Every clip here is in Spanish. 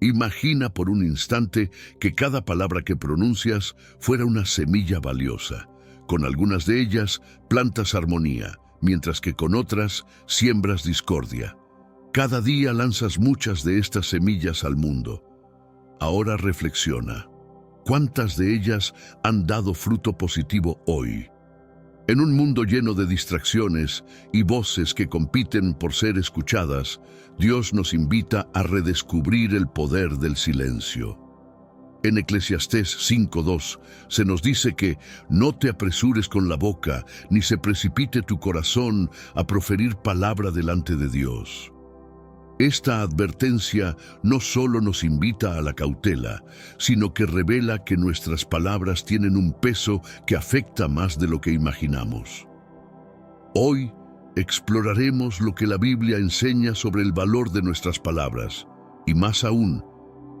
Imagina por un instante que cada palabra que pronuncias fuera una semilla valiosa. Con algunas de ellas plantas armonía, mientras que con otras siembras discordia. Cada día lanzas muchas de estas semillas al mundo. Ahora reflexiona. ¿Cuántas de ellas han dado fruto positivo hoy? En un mundo lleno de distracciones y voces que compiten por ser escuchadas, Dios nos invita a redescubrir el poder del silencio. En Eclesiastés 5:2 se nos dice que no te apresures con la boca, ni se precipite tu corazón a proferir palabra delante de Dios. Esta advertencia no solo nos invita a la cautela, sino que revela que nuestras palabras tienen un peso que afecta más de lo que imaginamos. Hoy exploraremos lo que la Biblia enseña sobre el valor de nuestras palabras, y más aún,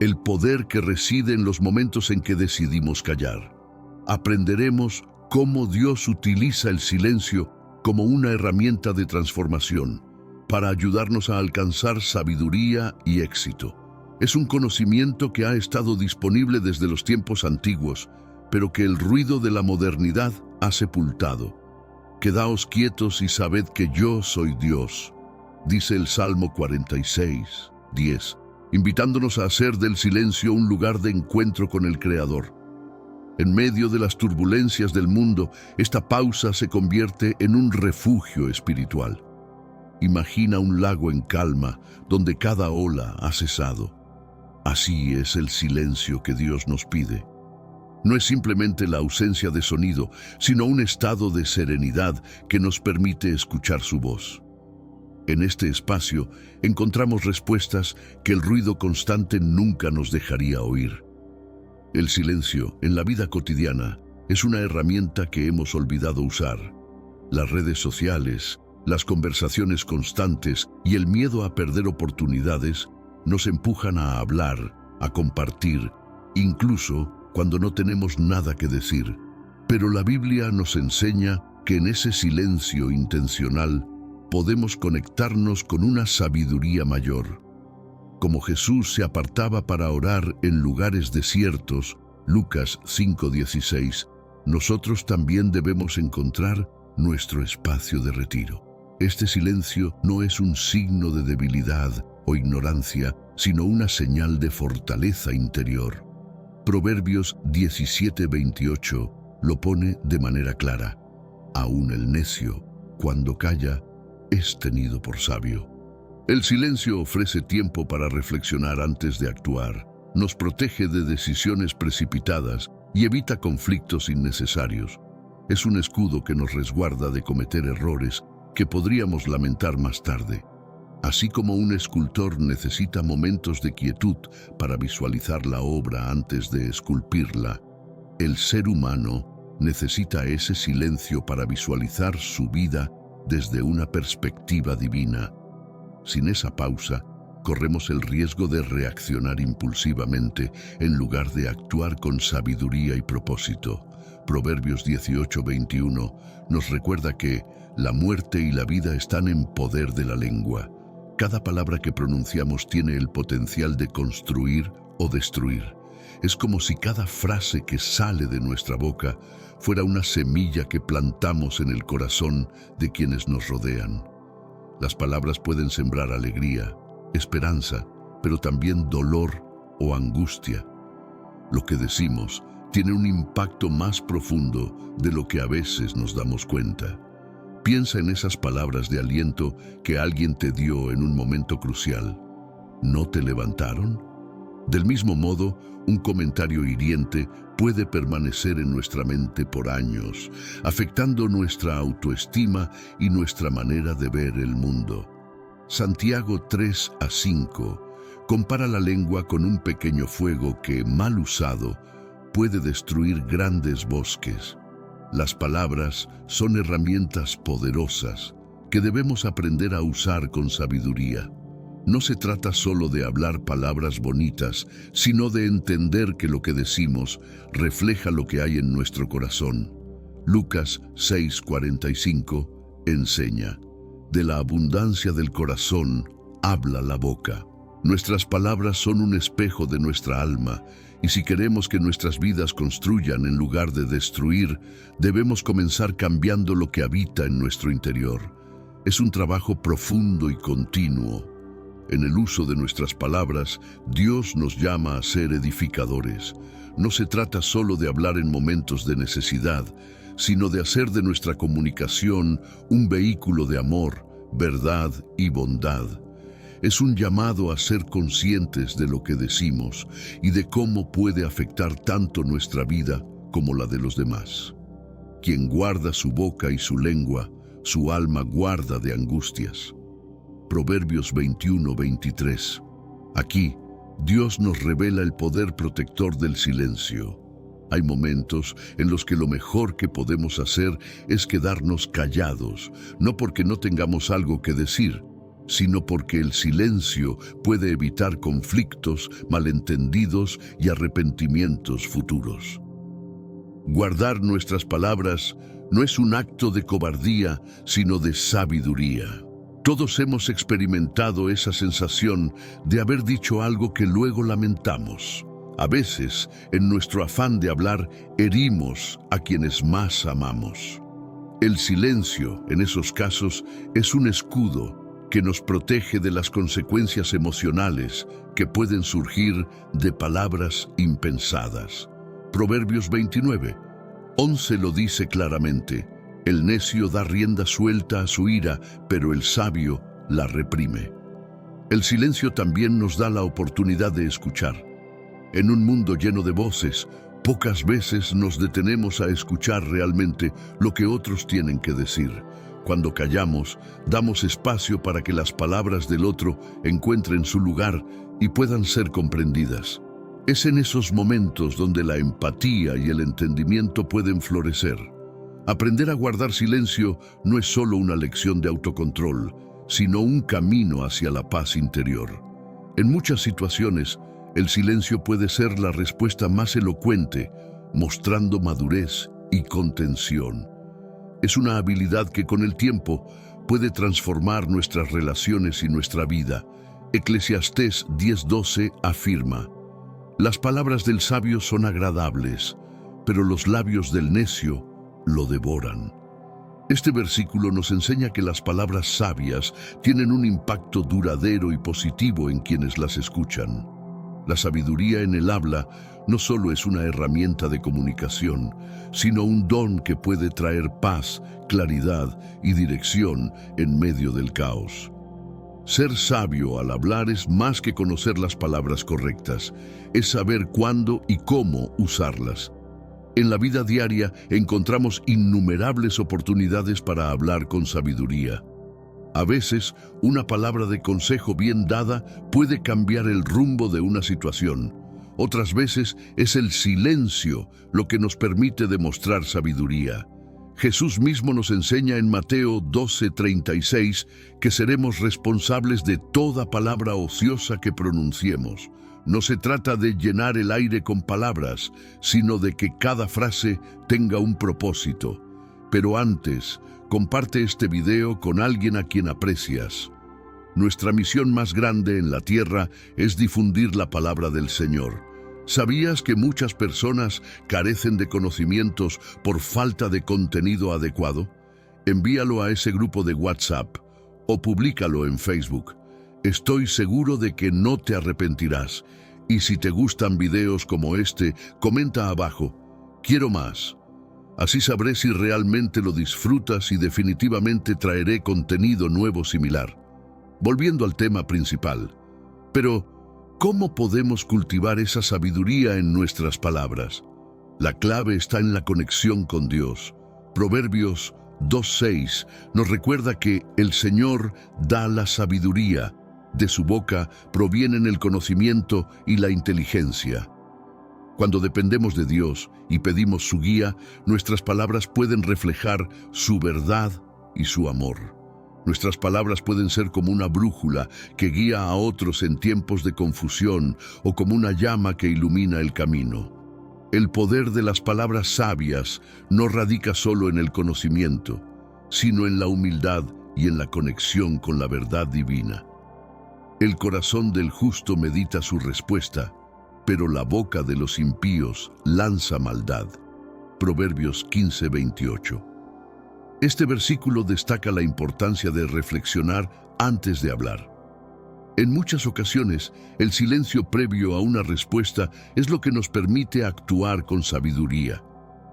el poder que reside en los momentos en que decidimos callar. Aprenderemos cómo Dios utiliza el silencio como una herramienta de transformación, para ayudarnos a alcanzar sabiduría y éxito. Es un conocimiento que ha estado disponible desde los tiempos antiguos, pero que el ruido de la modernidad ha sepultado. Quedaos quietos y sabed que yo soy Dios, dice el Salmo 46:10, invitándonos a hacer del silencio un lugar de encuentro con el Creador. En medio de las turbulencias del mundo, esta pausa se convierte en un refugio espiritual. Imagina un lago en calma, donde cada ola ha cesado. Así es el silencio que Dios nos pide. No es simplemente la ausencia de sonido, sino un estado de serenidad que nos permite escuchar su voz. En este espacio encontramos respuestas que el ruido constante nunca nos dejaría oír. El silencio en la vida cotidiana es una herramienta que hemos olvidado usar. Las redes sociales, las conversaciones constantes y el miedo a perder oportunidades nos empujan a hablar, a compartir, incluso cuando no tenemos nada que decir. Pero la Biblia nos enseña que en ese silencio intencional podemos conectarnos con una sabiduría mayor. Como Jesús se apartaba para orar en lugares desiertos, Lucas 5:16, nosotros también debemos encontrar nuestro espacio de retiro. Este silencio no es un signo de debilidad o ignorancia, sino una señal de fortaleza interior. Proverbios 17:28 lo pone de manera clara. Aún el necio, cuando calla, es tenido por sabio. El silencio ofrece tiempo para reflexionar antes de actuar, nos protege de decisiones precipitadas y evita conflictos innecesarios. Es un escudo que nos resguarda de cometer errores que podríamos lamentar más tarde. Así como un escultor necesita momentos de quietud para visualizar la obra antes de esculpirla, el ser humano necesita ese silencio para visualizar su vida desde una perspectiva divina. Sin esa pausa, corremos el riesgo de reaccionar impulsivamente en lugar de actuar con sabiduría y propósito. Proverbios 18:21 nos recuerda que la muerte y la vida están en poder de la lengua. Cada palabra que pronunciamos tiene el potencial de construir o destruir. Es como si cada frase que sale de nuestra boca fuera una semilla que plantamos en el corazón de quienes nos rodean. Las palabras pueden sembrar alegría, esperanza, pero también dolor o angustia. Lo que decimos tiene un impacto más profundo de lo que a veces nos damos cuenta. Piensa en esas palabras de aliento que alguien te dio en un momento crucial. ¿No te levantaron? Del mismo modo, un comentario hiriente puede permanecer en nuestra mente por años, afectando nuestra autoestima y nuestra manera de ver el mundo. Santiago 3:5 compara la lengua con un pequeño fuego que, mal usado, puede destruir grandes bosques. Las palabras son herramientas poderosas que debemos aprender a usar con sabiduría. No se trata solo de hablar palabras bonitas, sino de entender que lo que decimos refleja lo que hay en nuestro corazón. Lucas 6:45 enseña: de la abundancia del corazón habla la boca. Nuestras palabras son un espejo de nuestra alma, y si queremos que nuestras vidas construyan en lugar de destruir, debemos comenzar cambiando lo que habita en nuestro interior. Es un trabajo profundo y continuo. En el uso de nuestras palabras, Dios nos llama a ser edificadores. No se trata solo de hablar en momentos de necesidad, sino de hacer de nuestra comunicación un vehículo de amor, verdad y bondad. Es un llamado a ser conscientes de lo que decimos y de cómo puede afectar tanto nuestra vida como la de los demás. Quien guarda su boca y su lengua, su alma guarda de angustias. Proverbios 21-23. Aquí, Dios nos revela el poder protector del silencio. Hay momentos en los que lo mejor que podemos hacer es quedarnos callados, no porque no tengamos algo que decir, sino porque el silencio puede evitar conflictos, malentendidos y arrepentimientos futuros. Guardar nuestras palabras no es un acto de cobardía, sino de sabiduría. Todos hemos experimentado esa sensación de haber dicho algo que luego lamentamos. A veces, en nuestro afán de hablar, herimos a quienes más amamos. El silencio, en esos casos, es un escudo que nos protege de las consecuencias emocionales que pueden surgir de palabras impensadas. Proverbios 29:11 lo dice claramente: el necio da rienda suelta a su ira, pero el sabio la reprime. El silencio también nos da la oportunidad de escuchar. En un mundo lleno de voces, pocas veces nos detenemos a escuchar realmente lo que otros tienen que decir. Cuando callamos, damos espacio para que las palabras del otro encuentren su lugar y puedan ser comprendidas. Es en esos momentos donde la empatía y el entendimiento pueden florecer. Aprender a guardar silencio no es solo una lección de autocontrol, sino un camino hacia la paz interior. En muchas situaciones, el silencio puede ser la respuesta más elocuente, mostrando madurez y contención. Es una habilidad que con el tiempo puede transformar nuestras relaciones y nuestra vida. Eclesiastés 10:12 afirma: las palabras del sabio son agradables, pero los labios del necio lo devoran. Este versículo nos enseña que las palabras sabias tienen un impacto duradero y positivo en quienes las escuchan. La sabiduría en el habla no solo es una herramienta de comunicación, sino un don que puede traer paz, claridad y dirección en medio del caos. Ser sabio al hablar es más que conocer las palabras correctas, es saber cuándo y cómo usarlas. En la vida diaria encontramos innumerables oportunidades para hablar con sabiduría. A veces, una palabra de consejo bien dada puede cambiar el rumbo de una situación. Otras veces es el silencio lo que nos permite demostrar sabiduría. Jesús mismo nos enseña en Mateo 12:36 que seremos responsables de toda palabra ociosa que pronunciemos. No se trata de llenar el aire con palabras, sino de que cada frase tenga un propósito. Pero antes, comparte este video con alguien a quien aprecias. Nuestra misión más grande en la tierra es difundir la palabra del Señor. ¿Sabías que muchas personas carecen de conocimientos por falta de contenido adecuado? Envíalo a ese grupo de WhatsApp o públicalo en Facebook. Estoy seguro de que no te arrepentirás. Y si te gustan videos como este, comenta abajo: quiero más. Así sabré si realmente lo disfrutas y definitivamente traeré contenido nuevo similar. Volviendo al tema principal. Pero, ¿cómo podemos cultivar esa sabiduría en nuestras palabras? La clave está en la conexión con Dios. Proverbios 2:6 nos recuerda que el Señor da la sabiduría. De su boca provienen el conocimiento y la inteligencia. Cuando dependemos de Dios y pedimos su guía, nuestras palabras pueden reflejar su verdad y su amor. Nuestras palabras pueden ser como una brújula que guía a otros en tiempos de confusión o como una llama que ilumina el camino. El poder de las palabras sabias no radica solo en el conocimiento, sino en la humildad y en la conexión con la verdad divina. El corazón del justo medita su respuesta, pero la boca de los impíos lanza maldad. Proverbios 15:28. Este versículo destaca la importancia de reflexionar antes de hablar. En muchas ocasiones, el silencio previo a una respuesta es lo que nos permite actuar con sabiduría.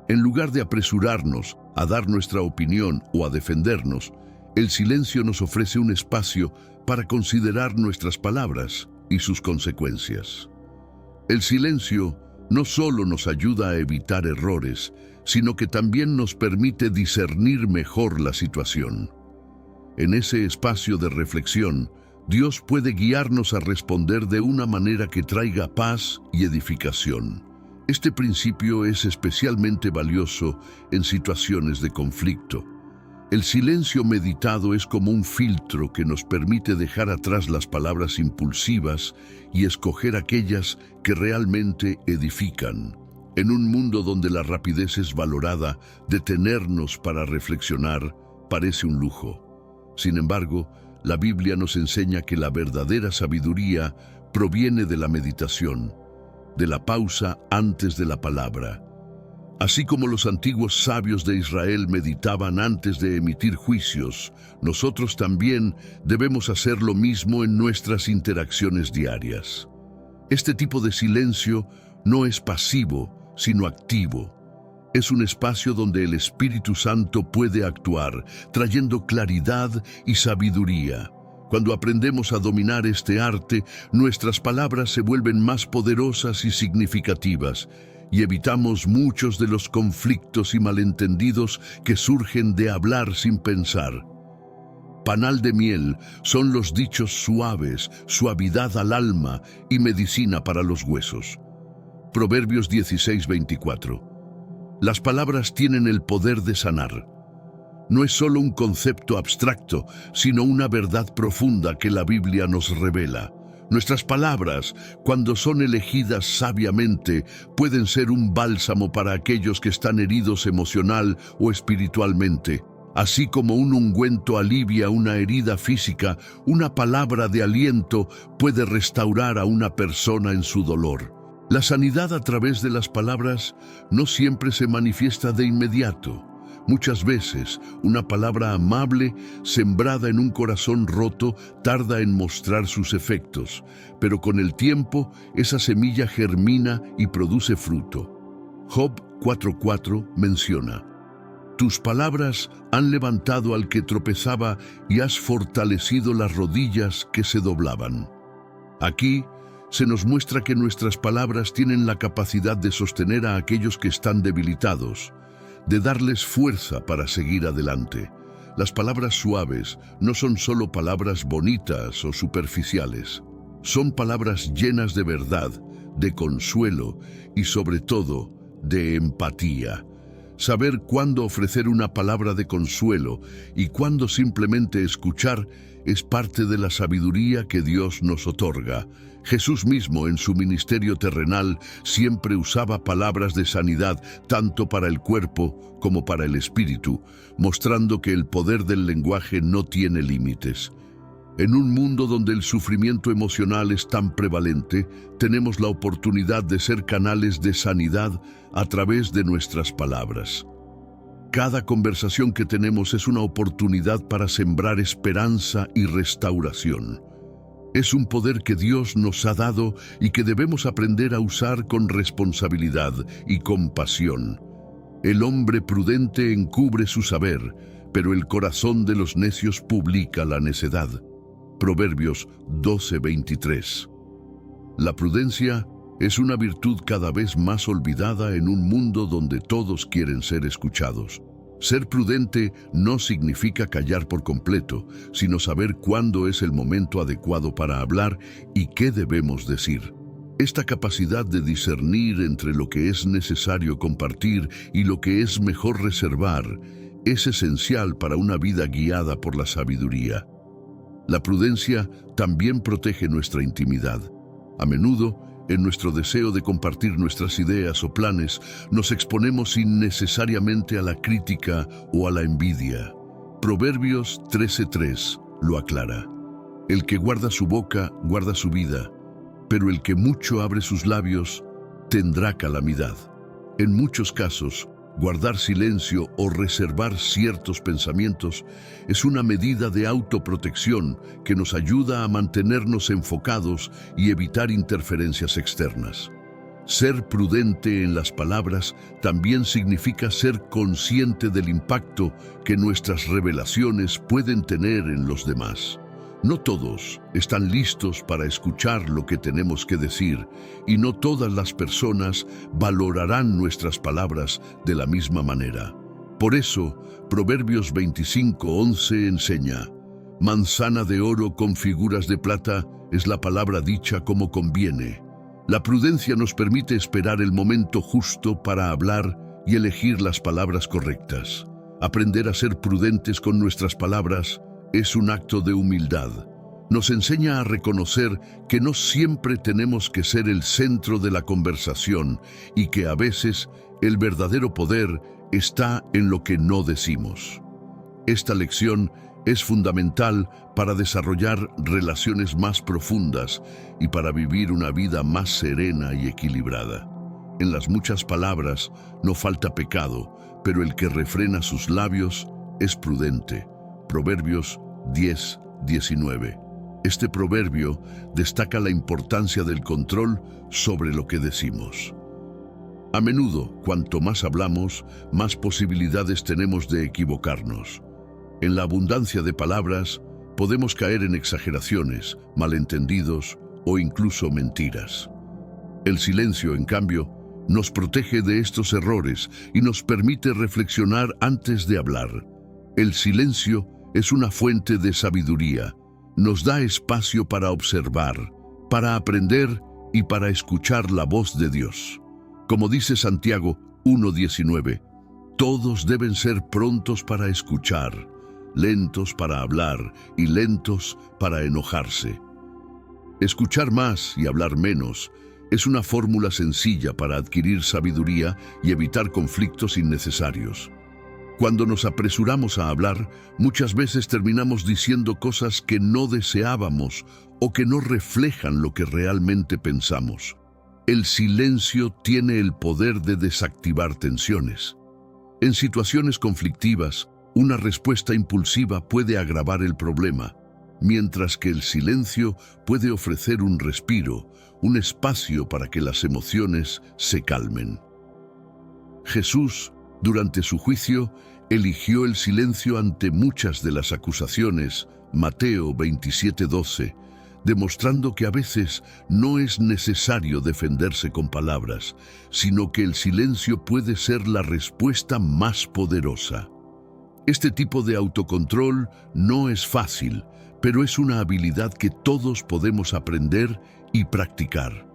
En lugar de apresurarnos a dar nuestra opinión o a defendernos, el silencio nos ofrece un espacio para considerar nuestras palabras y sus consecuencias. El silencio no solo nos ayuda a evitar errores, sino que también nos permite discernir mejor la situación. En ese espacio de reflexión, Dios puede guiarnos a responder de una manera que traiga paz y edificación. Este principio es especialmente valioso en situaciones de conflicto. El silencio meditado es como un filtro que nos permite dejar atrás las palabras impulsivas y escoger aquellas que realmente edifican. En un mundo donde la rapidez es valorada, detenernos para reflexionar parece un lujo. Sin embargo, la Biblia nos enseña que la verdadera sabiduría proviene de la meditación, de la pausa antes de la palabra. Así como los antiguos sabios de Israel meditaban antes de emitir juicios, nosotros también debemos hacer lo mismo en nuestras interacciones diarias. Este tipo de silencio no es pasivo, sino activo. Es un espacio donde el Espíritu Santo puede actuar, trayendo claridad y sabiduría. Cuando aprendemos a dominar este arte, nuestras palabras se vuelven más poderosas y significativas, y evitamos muchos de los conflictos y malentendidos que surgen de hablar sin pensar. Panal de miel son los dichos suaves, suavidad al alma y medicina para los huesos. Proverbios 16:24. Las palabras tienen el poder de sanar. No es solo un concepto abstracto, sino una verdad profunda que la Biblia nos revela. Nuestras palabras, cuando son elegidas sabiamente, pueden ser un bálsamo para aquellos que están heridos emocional o espiritualmente. Así como un ungüento alivia una herida física, una palabra de aliento puede restaurar a una persona en su dolor. La sanidad a través de las palabras no siempre se manifiesta de inmediato. Muchas veces, una palabra amable, sembrada en un corazón roto, tarda en mostrar sus efectos, pero con el tiempo, esa semilla germina y produce fruto. Job 4:4 menciona: «Tus palabras han levantado al que tropezaba y has fortalecido las rodillas que se doblaban». Aquí se nos muestra que nuestras palabras tienen la capacidad de sostener a aquellos que están debilitados, de darles fuerza para seguir adelante. Las palabras suaves no son solo palabras bonitas o superficiales. Son palabras llenas de verdad, de consuelo y sobre todo de empatía. Saber cuándo ofrecer una palabra de consuelo y cuándo simplemente escuchar es parte de la sabiduría que Dios nos otorga. Jesús mismo en su ministerio terrenal siempre usaba palabras de sanidad tanto para el cuerpo como para el espíritu, mostrando que el poder del lenguaje no tiene límites. En un mundo donde el sufrimiento emocional es tan prevalente, tenemos la oportunidad de ser canales de sanidad a través de nuestras palabras. Cada conversación que tenemos es una oportunidad para sembrar esperanza y restauración. Es un poder que Dios nos ha dado y que debemos aprender a usar con responsabilidad y compasión. El hombre prudente encubre su saber, pero el corazón de los necios publica la necedad. Proverbios 12:23. La prudencia es una virtud cada vez más olvidada en un mundo donde todos quieren ser escuchados. Ser prudente no significa callar por completo, sino saber cuándo es el momento adecuado para hablar y qué debemos decir. Esta capacidad de discernir entre lo que es necesario compartir y lo que es mejor reservar es esencial para una vida guiada por la sabiduría. La prudencia también protege nuestra intimidad. A menudo, en nuestro deseo de compartir nuestras ideas o planes, nos exponemos innecesariamente a la crítica o a la envidia. Proverbios 13:3 lo aclara. El que guarda su boca, guarda su vida, pero el que mucho abre sus labios, tendrá calamidad. En muchos casos, guardar silencio o reservar ciertos pensamientos es una medida de autoprotección que nos ayuda a mantenernos enfocados y evitar interferencias externas. Ser prudente en las palabras también significa ser consciente del impacto que nuestras revelaciones pueden tener en los demás. No todos están listos para escuchar lo que tenemos que decir, y no todas las personas valorarán nuestras palabras de la misma manera. Por eso, Proverbios 25:11 enseña: manzana de oro con figuras de plata es la palabra dicha como conviene. La prudencia nos permite esperar el momento justo para hablar y elegir las palabras correctas. Aprender a ser prudentes con nuestras palabras es un acto de humildad. Nos enseña a reconocer que no siempre tenemos que ser el centro de la conversación y que a veces el verdadero poder está en lo que no decimos. Esta lección es fundamental para desarrollar relaciones más profundas y para vivir una vida más serena y equilibrada. En las muchas palabras no falta pecado, pero el que refrena sus labios es prudente. Proverbios 10:19. Este proverbio destaca la importancia del control sobre lo que decimos. A menudo, cuanto más hablamos, más posibilidades tenemos de equivocarnos. En la abundancia de palabras, podemos caer en exageraciones, malentendidos o incluso mentiras. El silencio, en cambio, nos protege de estos errores y nos permite reflexionar antes de hablar. El silencio es una fuente de sabiduría. Nos da espacio para observar, para aprender y para escuchar la voz de Dios. Como dice Santiago 1:19, todos deben ser prontos para escuchar, lentos para hablar y lentos para enojarse. Escuchar más y hablar menos es una fórmula sencilla para adquirir sabiduría y evitar conflictos innecesarios. Cuando nos apresuramos a hablar, muchas veces terminamos diciendo cosas que no deseábamos o que no reflejan lo que realmente pensamos. El silencio tiene el poder de desactivar tensiones. En situaciones conflictivas, una respuesta impulsiva puede agravar el problema, mientras que el silencio puede ofrecer un respiro, un espacio para que las emociones se calmen. Jesús, durante su juicio, eligió el silencio ante muchas de las acusaciones, Mateo 27:12, demostrando que a veces no es necesario defenderse con palabras, sino que el silencio puede ser la respuesta más poderosa. Este tipo de autocontrol no es fácil, pero es una habilidad que todos podemos aprender y practicar.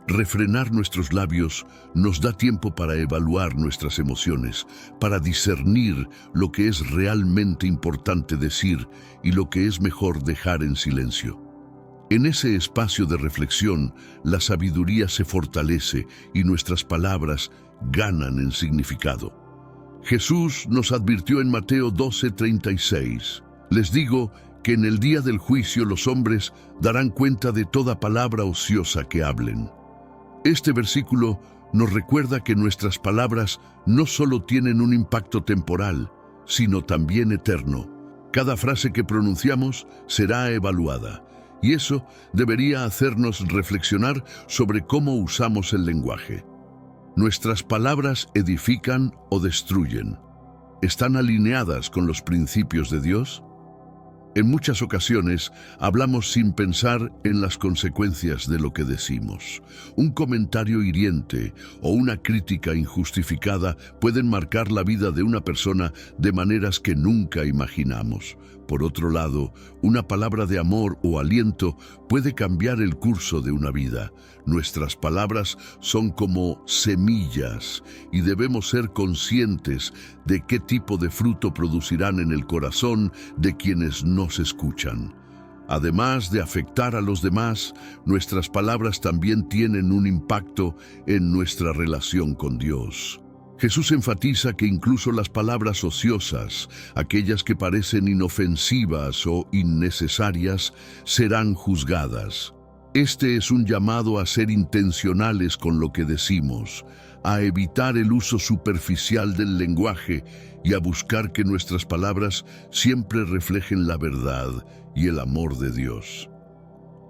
Refrenar nuestros labios nos da tiempo para evaluar nuestras emociones, para discernir lo que es realmente importante decir y lo que es mejor dejar en silencio. En ese espacio de reflexión, la sabiduría se fortalece y nuestras palabras ganan en significado. Jesús nos advirtió en Mateo 12:36, les digo que en el día del juicio los hombres darán cuenta de toda palabra ociosa que hablen. Este versículo nos recuerda que nuestras palabras no solo tienen un impacto temporal, sino también eterno. Cada frase que pronunciamos será evaluada, y eso debería hacernos reflexionar sobre cómo usamos el lenguaje. ¿Nuestras palabras edifican o destruyen? ¿Están alineadas con los principios de Dios? En muchas ocasiones hablamos sin pensar en las consecuencias de lo que decimos. Un comentario hiriente o una crítica injustificada pueden marcar la vida de una persona de maneras que nunca imaginamos. Por otro lado, una palabra de amor o aliento puede cambiar el curso de una vida. Nuestras palabras son como semillas y debemos ser conscientes de qué tipo de fruto producirán en el corazón de quienes nos escuchan. Además de afectar a los demás, nuestras palabras también tienen un impacto en nuestra relación con Dios. Jesús enfatiza que incluso las palabras ociosas, aquellas que parecen inofensivas o innecesarias, serán juzgadas. Este es un llamado a ser intencionales con lo que decimos, a evitar el uso superficial del lenguaje y a buscar que nuestras palabras siempre reflejen la verdad y el amor de Dios.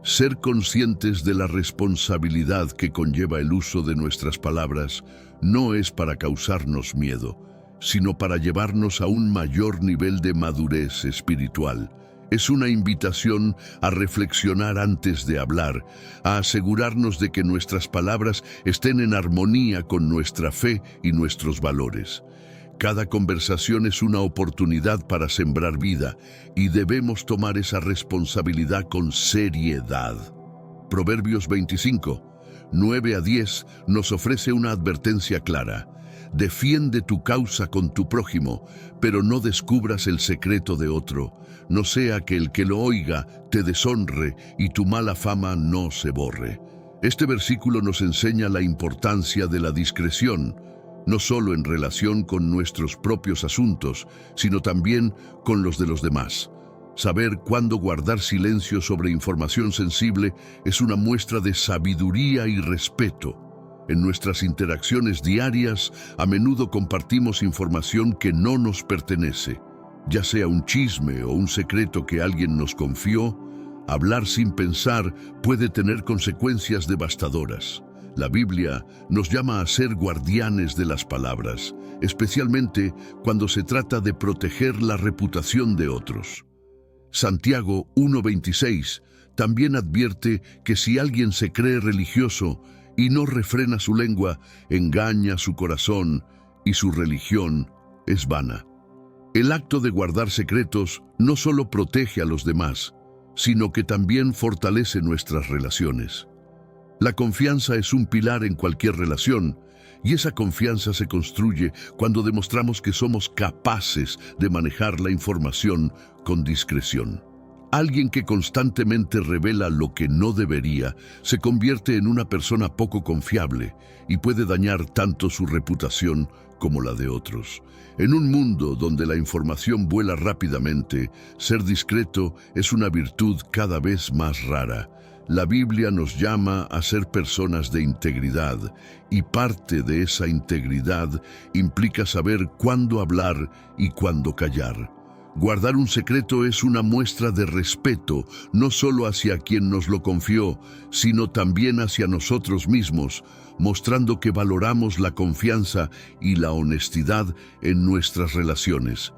Ser conscientes de la responsabilidad que conlleva el uso de nuestras palabras no es para causarnos miedo, sino para llevarnos a un mayor nivel de madurez espiritual. Es una invitación a reflexionar antes de hablar, a asegurarnos de que nuestras palabras estén en armonía con nuestra fe y nuestros valores. Cada conversación es una oportunidad para sembrar vida y debemos tomar esa responsabilidad con seriedad. Proverbios 25, 9-10 nos ofrece una advertencia clara. Defiende tu causa con tu prójimo, pero no descubras el secreto de otro, no sea que el que lo oiga te deshonre y tu mala fama no se borre. Este versículo nos enseña la importancia de la discreción, no solo en relación con nuestros propios asuntos, sino también con los de los demás. Saber cuándo guardar silencio sobre información sensible es una muestra de sabiduría y respeto. En nuestras interacciones diarias, a menudo compartimos información que no nos pertenece, ya sea un chisme o un secreto que alguien nos confió. Hablar sin pensar puede tener consecuencias devastadoras. La Biblia nos llama a ser guardianes de las palabras, especialmente cuando se trata de proteger la reputación de otros. Santiago 1:26 también advierte que si alguien se cree religioso y no refrena su lengua, engaña su corazón y su religión es vana. El acto de guardar secretos no solo protege a los demás, sino que también fortalece nuestras relaciones. La confianza es un pilar en cualquier relación, y esa confianza se construye cuando demostramos que somos capaces de manejar la información con discreción. Alguien que constantemente revela lo que no debería se convierte en una persona poco confiable y puede dañar tanto su reputación como la de otros. En un mundo donde la información vuela rápidamente, ser discreto es una virtud cada vez más rara. La Biblia nos llama a ser personas de integridad, y parte de esa integridad implica saber cuándo hablar y cuándo callar. Guardar un secreto es una muestra de respeto, no solo hacia quien nos lo confió, sino también hacia nosotros mismos, mostrando que valoramos la confianza y la honestidad en nuestras relaciones.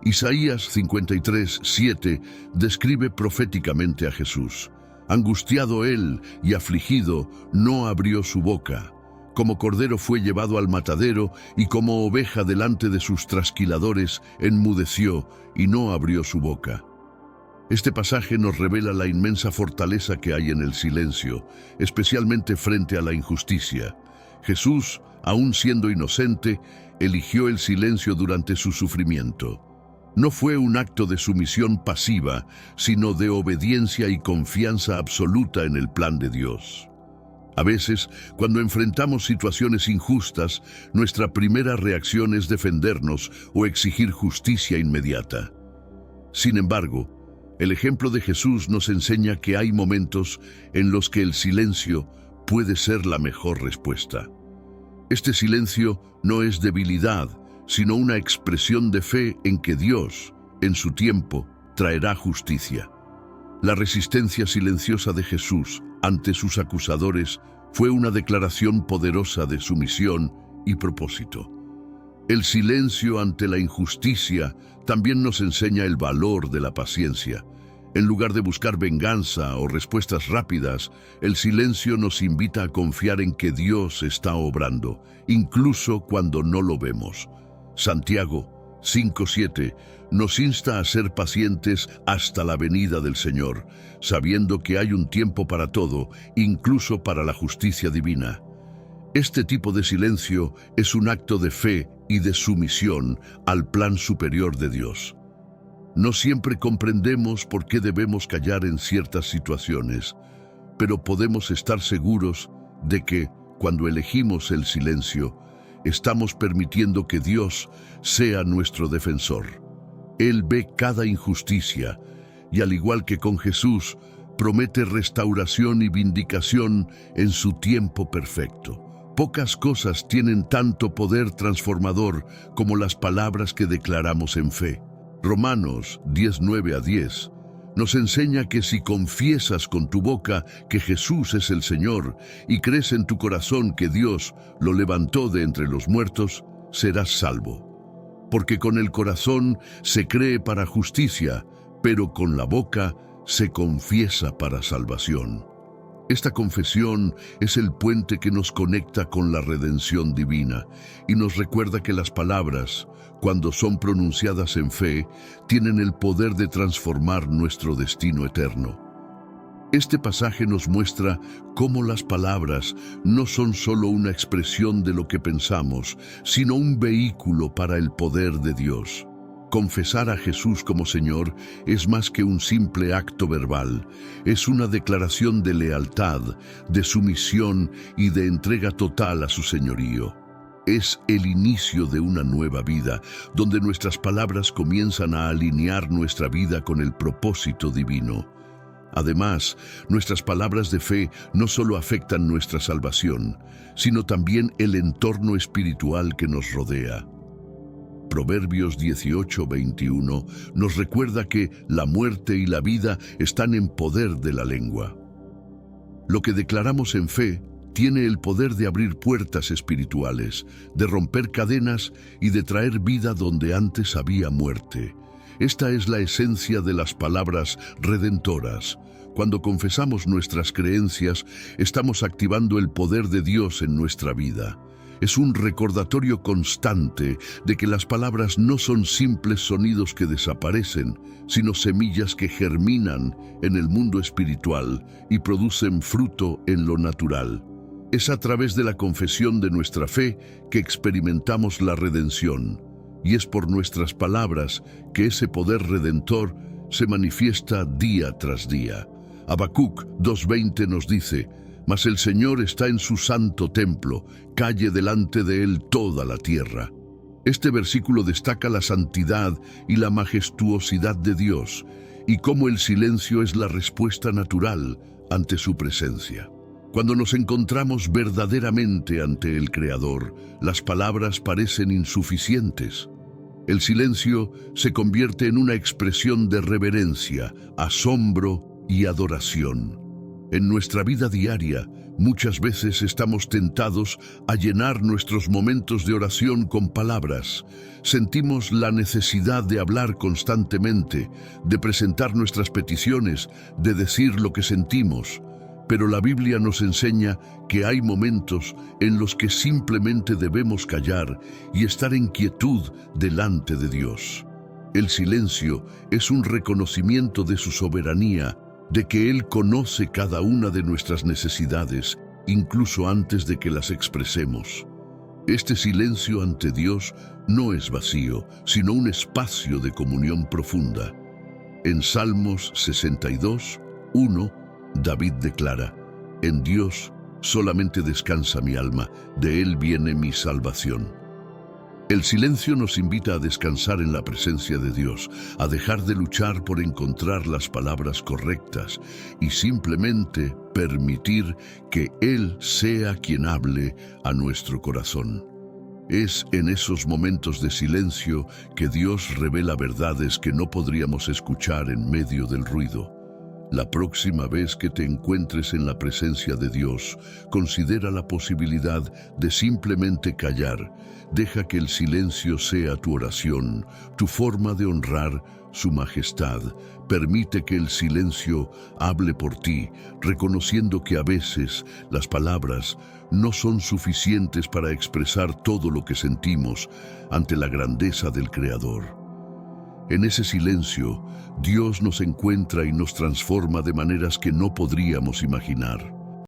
Isaías 53:7 describe proféticamente a Jesús. Angustiado él y afligido, no abrió su boca. Como cordero fue llevado al matadero, y como oveja delante de sus trasquiladores, enmudeció y no abrió su boca. Este pasaje nos revela la inmensa fortaleza que hay en el silencio, especialmente frente a la injusticia. Jesús, aun siendo inocente, eligió el silencio durante su sufrimiento. No fue un acto de sumisión pasiva, sino de obediencia y confianza absoluta en el plan de Dios. A veces, cuando enfrentamos situaciones injustas, nuestra primera reacción es defendernos o exigir justicia inmediata. Sin embargo, el ejemplo de Jesús nos enseña que hay momentos en los que el silencio puede ser la mejor respuesta. Este silencio no es debilidad, sino una expresión de fe en que Dios, en su tiempo, traerá justicia. La resistencia silenciosa de Jesús ante sus acusadores fue una declaración poderosa de sumisión y propósito. El silencio ante la injusticia también nos enseña el valor de la paciencia. En lugar de buscar venganza o respuestas rápidas, el silencio nos invita a confiar en que Dios está obrando, incluso cuando no lo vemos. Santiago 5:7 nos insta a ser pacientes hasta la venida del Señor, sabiendo que hay un tiempo para todo, incluso para la justicia divina. Este tipo de silencio es un acto de fe y de sumisión al plan superior de Dios. No siempre comprendemos por qué debemos callar en ciertas situaciones, pero podemos estar seguros de que, cuando elegimos el silencio, estamos permitiendo que Dios sea nuestro defensor. Él ve cada injusticia y, al igual que con Jesús, promete restauración y vindicación en su tiempo perfecto. Pocas cosas tienen tanto poder transformador como las palabras que declaramos en fe. Romanos 10:9-10 nos enseña que si confiesas con tu boca que Jesús es el Señor y crees en tu corazón que Dios lo levantó de entre los muertos, serás salvo. Porque con el corazón se cree para justicia, pero con la boca se confiesa para salvación. Esta confesión es el puente que nos conecta con la redención divina y nos recuerda que las palabras, cuando son pronunciadas en fe, tienen el poder de transformar nuestro destino eterno. Este pasaje nos muestra cómo las palabras no son solo una expresión de lo que pensamos, sino un vehículo para el poder de Dios. Confesar a Jesús como Señor es más que un simple acto verbal, es una declaración de lealtad, de sumisión y de entrega total a su señorío. Es el inicio de una nueva vida, donde nuestras palabras comienzan a alinear nuestra vida con el propósito divino. Además, nuestras palabras de fe no solo afectan nuestra salvación, sino también el entorno espiritual que nos rodea. Proverbios 18:21 nos recuerda que la muerte y la vida están en poder de la lengua. Lo que declaramos en fe tiene el poder de abrir puertas espirituales, de romper cadenas y de traer vida donde antes había muerte. Esta es la esencia de las palabras redentoras. Cuando confesamos nuestras creencias, estamos activando el poder de Dios en nuestra vida. Es un recordatorio constante de que las palabras no son simples sonidos que desaparecen, sino semillas que germinan en el mundo espiritual y producen fruto en lo natural. Es a través de la confesión de nuestra fe que experimentamos la redención, y es por nuestras palabras que ese poder redentor se manifiesta día tras día. Habacuc 2:20 nos dice: «Mas el Señor está en su santo templo, calle delante de él toda la tierra». Este versículo destaca la santidad y la majestuosidad de Dios, y cómo el silencio es la respuesta natural ante su presencia. Cuando nos encontramos verdaderamente ante el Creador, las palabras parecen insuficientes. El silencio se convierte en una expresión de reverencia, asombro y adoración. En nuestra vida diaria, muchas veces estamos tentados a llenar nuestros momentos de oración con palabras. Sentimos la necesidad de hablar constantemente, de presentar nuestras peticiones, de decir lo que sentimos. Pero la Biblia nos enseña que hay momentos en los que simplemente debemos callar y estar en quietud delante de Dios. El silencio es un reconocimiento de su soberanía, de que Él conoce cada una de nuestras necesidades, incluso antes de que las expresemos. Este silencio ante Dios no es vacío, sino un espacio de comunión profunda. En Salmos 62:1, David declara: «En Dios solamente descansa mi alma, de Él viene mi salvación». El silencio nos invita a descansar en la presencia de Dios, a dejar de luchar por encontrar las palabras correctas y simplemente permitir que Él sea quien hable a nuestro corazón. Es en esos momentos de silencio que Dios revela verdades que no podríamos escuchar en medio del ruido. La próxima vez que te encuentres en la presencia de Dios, considera la posibilidad de simplemente callar. Deja que el silencio sea tu oración, tu forma de honrar su majestad. Permite que el silencio hable por ti, reconociendo que a veces las palabras no son suficientes para expresar todo lo que sentimos ante la grandeza del Creador. En ese silencio, Dios nos encuentra y nos transforma de maneras que no podríamos imaginar.